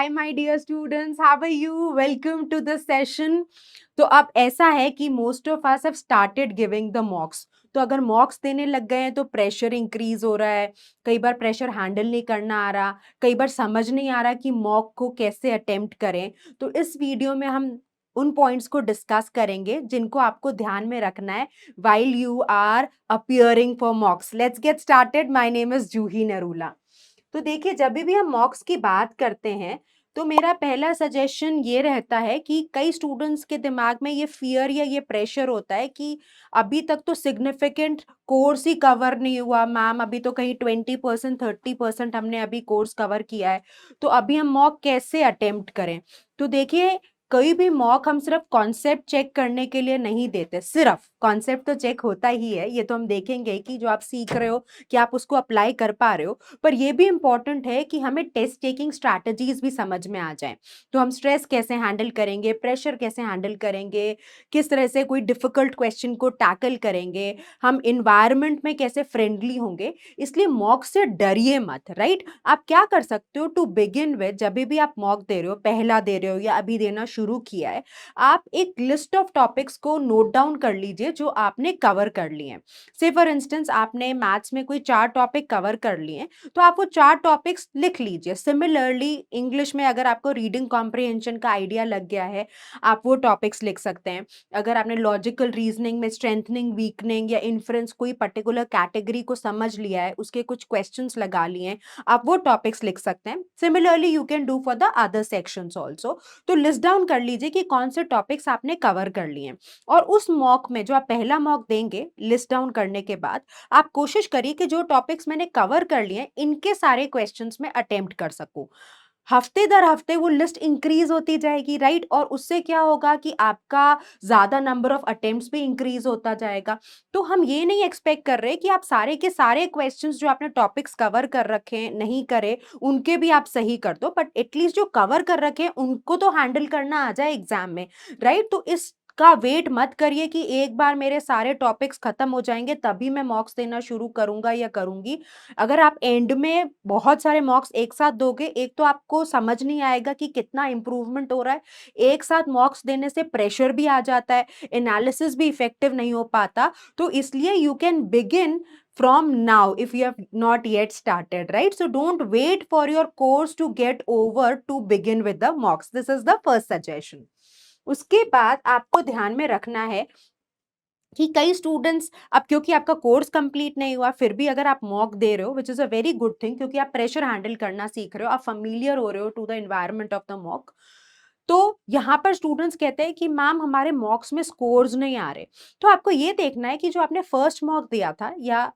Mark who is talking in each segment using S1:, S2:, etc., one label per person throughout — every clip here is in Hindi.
S1: Hi my dear students, how are you? Welcome to the session. तो अब ऐसा है कि most of us have started giving the mocks. तो अगर मॉक्स देने लग गए हैं तो प्रेशर इंक्रीज हो रहा है। कई बार प्रेशर हैंडल नहीं करना आ रहा, कई बार समझ नहीं आ रहा कि मॉक को कैसे अटेम्प्ट करें। तो इस वीडियो में हम उन पॉइंट्स को डिस्कस करेंगे जिनको आपको ध्यान में रखना है while you are appearing for mocks. Let's get started. My name is जूही नरूला। तो देखिए, जब भी हम मॉक्स की बात करते हैं तो मेरा पहला सजेशन ये रहता है कि कई स्टूडेंट्स के दिमाग में ये फियर या ये प्रेशर होता है कि अभी तक तो सिग्निफिकेंट कोर्स ही कवर नहीं हुआ मैम, अभी तो कहीं 20% 30% हमने अभी कोर्स कवर किया है, तो अभी हम मॉक कैसे अटेम्प्ट करें। तो देखिए, कोई भी मॉक हम सिर्फ कॉन्सेप्ट चेक करने के लिए नहीं देते। सिर्फ कॉन्सेप्ट तो चेक होता ही है, ये तो हम देखेंगे कि जो आप सीख रहे हो कि आप उसको अप्लाई कर पा रहे हो, पर यह भी इंपॉर्टेंट है कि हमें टेस्ट टेकिंग स्ट्रैटेजीज भी समझ में आ जाए। तो हम स्ट्रेस कैसे हैंडल करेंगे, प्रेशर कैसे हैंडल करेंगे, किस तरह से कोई डिफिकल्ट क्वेश्चन को टैकल करेंगे, हम इन्वायरमेंट में कैसे फ्रेंडली होंगे। इसलिए मॉक से डरिए मत, राइट। आप क्या कर सकते हो टू बिगिन विद, जब भी आप मॉक दे रहे हो, पहला दे रहे हो या अभी देना शुरू किया है, आप एक लिस्ट ऑफ टॉपिक्स को नोट डाउन कर लीजिए जो आपने कवर कर लिए हैं। से फॉर इंस्टेंस आपने मैथ्स में कोई 4 टॉपिक कवर कर लिए, तो आप वो 4 टॉपिक्स लिख लीजिए। सिमिलरली इंग्लिश में अगर आपको रीडिंग कॉम्प्रिहेंशन का आइडिया लग गया है, आप वो टॉपिक्स लिख सकते हैं। अगर आपने लॉजिकल रीजनिंग में स्ट्रेंथनिंग, वीकनिंग या इन्फ्रेंस कोई पर्टिकुलर कैटेगरी को समझ लिया है, उसके कुछ क्वेश्चंस लगा लिए हैं, आप वो टॉपिक्स लिख सकते हैं। Similarly you can do for the other sections also. तो लिस्ट डाउन कर लीजिए कि कौन से टॉपिक्स आपने कवर कर लिए हैं, और उस मॉक में जो आप पहला मॉक देंगे, लिस्ट डाउन करने के बाद आप कोशिश करिए कि जो टॉपिक्स मैंने कवर कर लिए इनके सारे क्वेश्चंस में अटेम्प्ट कर सकूं। हफ्ते दर हफ्ते वो लिस्ट इंक्रीज होती जाएगी, राइट, और उससे क्या होगा कि आपका ज्यादा नंबर ऑफ अटेम्प्ट्स भी इंक्रीज होता जाएगा। तो हम ये नहीं एक्सपेक्ट कर रहे कि आप सारे के सारे क्वेश्चंस जो आपने टॉपिक्स कवर कर रखे हैं, नहीं करे, उनके भी आप सही कर दो, बट एटलीस्ट जो कवर कर रखे हैं उनको तो हैंडल करना आ जाए एग्जाम में, राइट। तो इस का वेट मत करिए कि एक बार मेरे सारे टॉपिक्स खत्म हो जाएंगे तभी मैं मॉक्स देना शुरू करूंगा या करूंगी। अगर आप एंड में बहुत सारे मॉक्स एक साथ दोगे, एक तो आपको समझ नहीं आएगा कि कितना इंप्रूवमेंट हो रहा है, एक साथ मॉक्स देने से प्रेशर भी आ जाता है, एनालिसिस भी इफेक्टिव नहीं हो पाता। तो इसलिए you can begin from now if you have not yet started, right? So don't wait for your course to get over to begin with the mocks. This is the first suggestion. उसके बाद आपको ध्यान में रखना है कि कई स्टूडेंट्स, अब क्योंकि आपका कोर्स कंप्लीट नहीं हुआ फिर भी अगर आप मॉक दे रहे हो, which is a very good thing, क्योंकि आप प्रेशर हैंडल करना सीख रहे हो, आप फैमिलियर हो रहे हो to the environment of the mock. तो यहाँ पर स्टूडेंट्स कहते हैं कि मैम हमारे मॉक्स में स्कोर्स नहीं आ रहे। तो आपको ये देखना है कि जो आपने फर्स्ट मॉक दिया था या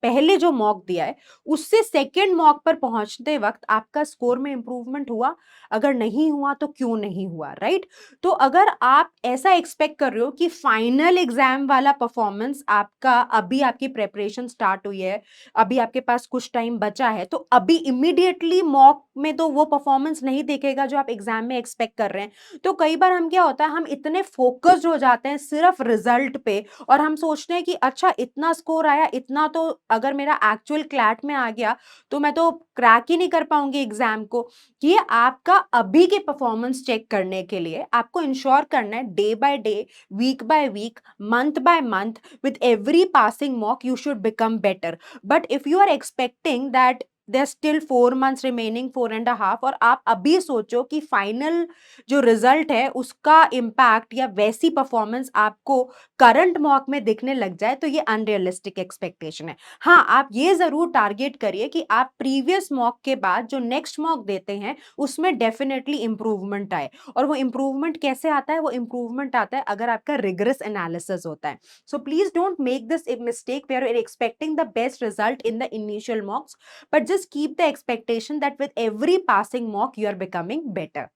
S1: पहले जो मॉक दिया है, उससे सेकंड मॉक पर पहुंचते वक्त आपका स्कोर में इंप्रूवमेंट हुआ। अगर नहीं हुआ तो क्यों नहीं हुआ, राइट। तो अगर आप ऐसा एक्सपेक्ट कर रहे हो कि फाइनल एग्जाम वाला परफॉर्मेंस आपका, अभी आपकी प्रेपरेशन स्टार्ट हुई है, अभी आपके पास कुछ टाइम बचा है, तो अभी इमीडिएटली मॉक में तो वो परफॉर्मेंस नहीं दिखेगा जो आप एग्जाम में एक्सपेक्ट कर रहे हैं। तो कई बार हम क्या होता है, हम इतने फोकस्ड हो जाते हैं सिर्फ रिजल्ट पे, और हम सोचते हैं कि अच्छा इतना स्कोर आया, इतना तो अगर मेरा एक्चुअल क्लैट में आ गया तो मैं तो क्रैक ही नहीं कर पाऊंगी एग्जाम को। ये आपका अभी के परफॉर्मेंस चेक करने के लिए आपको इंश्योर करना है, day by day, week by week, month by month, with every passing mock you should become better. But if you are expecting that there's still 4 months remaining, 4.5, और आप अभी सोचो कि फाइनल जो रिजल्ट है उसका इम्पैक्ट या वैसी परफॉर्मेंस आपको करंट मॉक में दिखने लग जाए, तो ये अनरियलिस्टिक एक्सपेक्टेशन है। हाँ, आप ये जरूर टारगेट करिए कि आप प्रीवियस मॉक के बाद जो नेक्स्ट मॉक देते हैं उसमें डेफिनेटली इंप्रूवमेंट आए। और वो इंप्रूवमेंट कैसे आता है? वो इंप्रूवमेंट आता है अगर आपका रिगरस एनालिसिस होता है। So please don't make this mistake where you are expecting the best result in the initial mocks, but just keep the expectation that with every passing mock you are becoming better.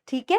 S1: ठीक है।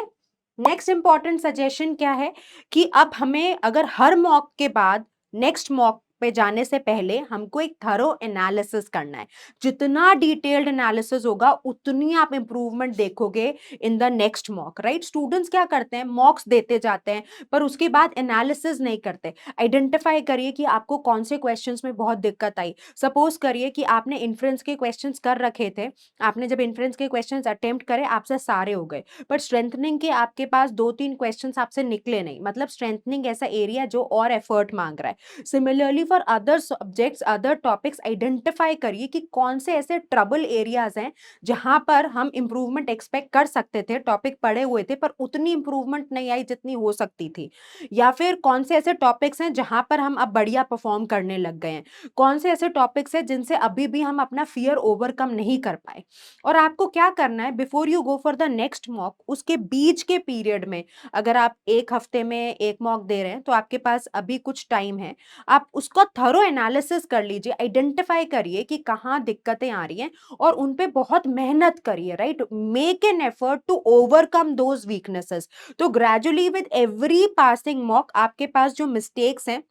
S1: नेक्स्ट इंपॉर्टेंट सजेशन क्या है कि अब हमें अगर हर मॉक के बाद नेक्स्ट मॉक पे जाने से पहले हमको एक थरो एनालिसिस करना है। जितना डिटेल्ड एनालिसिस होगा उतनी आप इंप्रूवमेंट देखोगे in the next mock, right. Students क्या करते हैं, मॉक्स देते जाते हैं पर उसके बाद एनालिसिस नहीं करते। आइडेंटिफाई करिए कि आपको कौन से क्वेश्चंस में बहुत दिक्कत आई। सपोज करिए कि आपने इन्फ्रेंस के क्वेश्चंस कर रखे थे, आपने जब इन्फ्रेंस के क्वेश्चंस अटेम्प्ट करे आपसे सारे हो गए, पर स्ट्रेंथनिंग के आपके पास 2-3 क्वेश्चंस आपसे निकले नहीं, मतलब स्ट्रेंथनिंग ऐसा एरिया जो और एफर्ट मांग रहा है। Similarly for other subjects, other topics, identify करिए कि कौन से ऐसे ट्रबल एरियाज हैं जहां पर हम इंप्रूवमेंट एक्सपेक्ट कर सकते थे, टॉपिक पढ़े हुए थे पर उतनी इंप्रूवमेंट नहीं आई जितनी हो सकती थी। या फिर कौन से ऐसे टॉपिक्स हैं जहां पर हम अब बढ़िया परफॉर्म करने लग गए हैं, कौन से ऐसे टॉपिक्स हैं जिनसे अभी भी हम अपना फियर ओवरकम नहीं कर पाए। और आपको क्या करना है, before you go for the next mock, उसके बीच के पीरियड में, अगर आप एक हफ्ते में एक मॉक दे रहे हैं तो आपके पास अभी कुछ टाइम है, आप उसका थरो एनालिसिस कर लीजिए, आइडेंटिफाई करिए कि कहाँ दिक्कतें आ रही हैं और उन पे बहुत मेहनत करिए, right. Make an effort to overcome those weaknesses. तो gradually with every passing mock आपके पास जो मिस्टेक्स हैं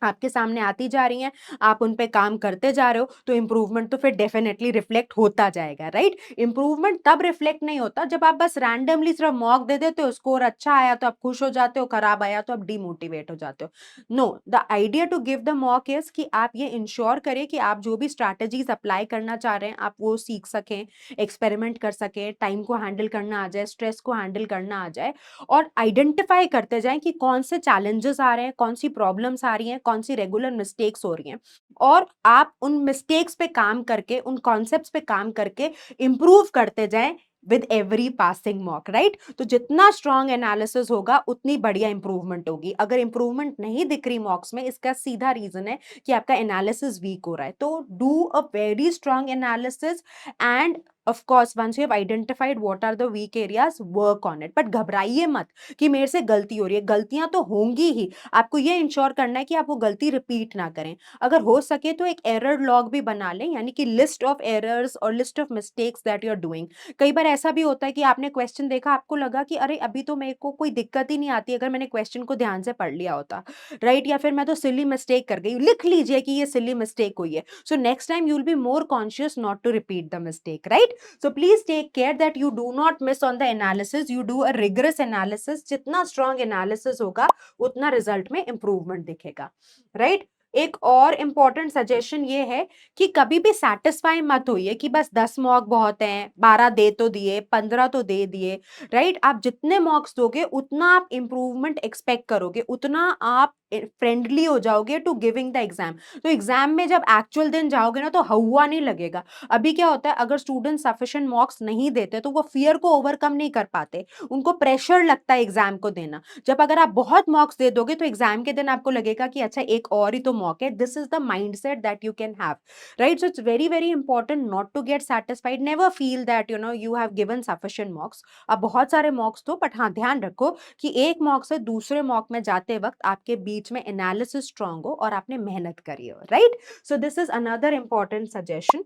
S1: आपके सामने आती जा रही हैं, आप उन पे काम करते जा रहे हो, तो इंप्रूवमेंट तो फिर डेफिनेटली रिफ्लेक्ट होता जाएगा, राइट। इंप्रूवमेंट तब रिफ्लेक्ट नहीं होता जब आप बस रैंडमली सिर्फ मॉक दे देते हो, स्कोर अच्छा आया तो आप खुश हो जाते हो, खराब आया तो आप डिमोटिवेट हो जाते हो। No, the idea to give the mock is कि आप ये इंश्योर करें कि आप जो भी स्ट्रैटेजीज अप्लाई करना चाह रहे हैं आप वो सीख सकें, एक्सपेरिमेंट कर सकें, टाइम को हैंडल करना आ जाए, स्ट्रेस को हैंडल करना आ जाए, और आइडेंटिफाई करते जाएं कि कौन से चैलेंजेस आ रहे हैं, कौन सी प्रॉब्लम्स आ रही हैं, कौन सी रेगुलर मिस्टेक्स हो रही हैं, और आप उन मिस्टेक्स पे काम करके, उन कॉन्सेप्ट्स पे काम करके इंप्रूव करते जाएं with every passing mock, right. तो जितना स्ट्रॉन्ग एनालिसिस होगा उतनी बढ़िया इंप्रूवमेंट होगी। अगर इंप्रूवमेंट नहीं दिख रही मॉक्स में, इसका सीधा रीजन है कि आपका एनालिसिस वीक हो रहा है। तो do a very strong analysis and of course once you have identified what are the weak areas, work on it। but घबराइए मत कि मेरे से गलती हो रही है, गलतियां तो होंगी ही, आपको ये इंश्योर करना है कि आप वो गलती रिपीट ना करें। अगर हो सके तो एक एरर लॉग भी बना लें, यानी कि लिस्ट ऑफ एरर्स और list of mistakes that you are doing. कई बार ऐसा भी होता है कि आपने क्वेश्चन देखा, आपको लगा कि अरे अभी तो मेरे को कोई दिक्कत ही नहीं आती अगर मैंने क्वेश्चन को ध्यान से पढ़ लिया होता, राइट। या फिर मैं तो सिली मिस्टेक कर गई, लिख लीजिए कि ये सिली मिस्टेक हुई है, so next time you will be more conscious not to repeat the mistake, right. So please take care that you do not miss on the analysis. You do a rigorous analysis. जितना strong analysis होगा उतना result में improvement दिखेगा, right? एक और important suggestion ये है कि कभी भी satisfy मत होइए कि बस 10 मॉक बहुत हैं, 12 दे तो दिए, 15 तो दे दिए, राइट। आप जितने मॉक्स दोगे उतना आप इंप्रूवमेंट एक्सपेक्ट करोगे, उतना आप फ्रेंडली हो जाओगे टू गिविंग द एग्जाम। तो एग्जाम में जब एक्चुअल दिन जाओगे ना तो हवा नहीं लगेगा। अभी क्या होता है, अगर स्टूडेंट सफिशिएंट मार्क्स नहीं देते तो वो फियर को ओवरकम नहीं कर पाते, उनको प्रेशर लगता है एग्जाम को देना। जब अगर आप बहुत मार्क्स दे दोगे तो एग्जाम के दिन आपको लगेगा कि अच्छा एक और ही तो मौका है। This is the mindset that you can have, right. So it's very very important not to get satisfied, never feel that you have given sufficient marks. आप बहुत सारे मार्क्स दो, बट हाँ ध्यान रखो कि एक मॉक से दूसरे मॉक में जाते वक्त आपके बीच में एनालिसिस स्ट्रांग हो और आपने मेहनत करी हो, right. So this is another important suggestion.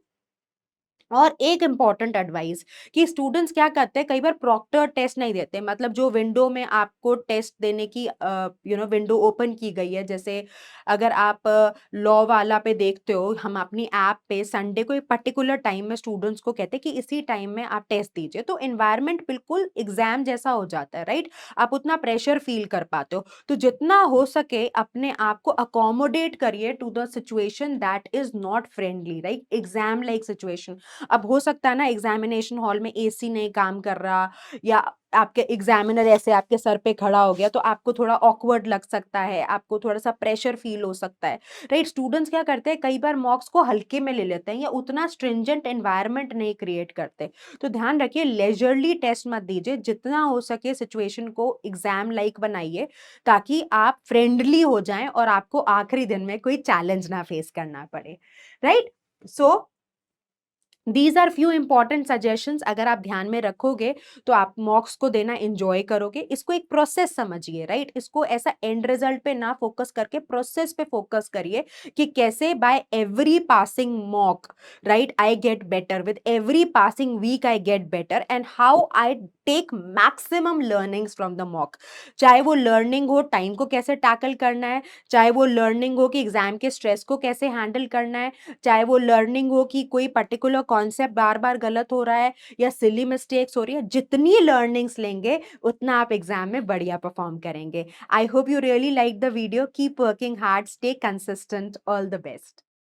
S1: और एक इंपॉर्टेंट एडवाइस कि स्टूडेंट्स क्या करते हैं, कई बार प्रॉक्टर टेस्ट नहीं देते, मतलब जो विंडो में आपको टेस्ट देने की विंडो ओपन की गई है, जैसे अगर आप लॉ वाला पे देखते हो, हम अपनी ऐप पे संडे को एक पर्टिकुलर टाइम में स्टूडेंट्स को कहते हैं कि इसी टाइम में आप टेस्ट दीजिए, तो एनवायरनमेंट बिल्कुल एग्जाम जैसा हो जाता है, राइट। आप उतना प्रेशर फील कर पाते हो, तो जितना हो सके अपने आप को अकोमोडेट करिए to the situation that is not friendly, right, exam like situation. अब हो सकता है ना एग्जामिनेशन हॉल में एसी नहीं काम कर रहा, या आपके एग्जामिनर ऐसे आपके सर पे खड़ा हो गया, तो आपको थोड़ा ऑकवर्ड लग सकता है, आपको थोड़ा सा प्रेशर फील हो सकता है, राइट। स्टूडेंट्स क्या करते हैं, कई बार मॉक्स को हल्के में ले लेते हैं या उतना स्ट्रिंजेंट एनवायरनमेंट नहीं क्रिएट करते। तो ध्यान रखिए, लेजरली टेस्ट मत दीजिए, जितना हो सके सिचुएशन को एग्जाम लाइक बनाइए ताकि आप फ्रेंडली हो जाएं और आपको आखिरी दिन में कोई चैलेंज ना फेस करना पड़े, right. So these are few important suggestions, अगर आप ध्यान में रखोगे तो आप मॉक्स को देना एंजॉय करोगे। इसको एक प्रोसेस समझिए, राइट। इसको ऐसा एंड रिजल्ट पे ना फोकस करके प्रोसेस पे फोकस करिए कि कैसे by every passing mock, right, I get better, with every passing week I get better, and how I take maximum learnings from the mock. चाहे वो लर्निंग हो टाइम को कैसे टैकल करना है, चाहे वो लर्निंग हो कि एग्जाम के स्ट्रेस को कैसे हैंडल करना है, चाहे वो लर्निंग हो कि कोई पर्टिकुलर कॉन्सेप्ट बार बार गलत हो रहा है या सिली मिस्टेक्स हो रही है। जितनी लर्निंग्स लेंगे उतना आप एग्जाम में बढ़िया परफॉर्म करेंगे। I hope you really like the video. Keep working hard, stay consistent, all the best.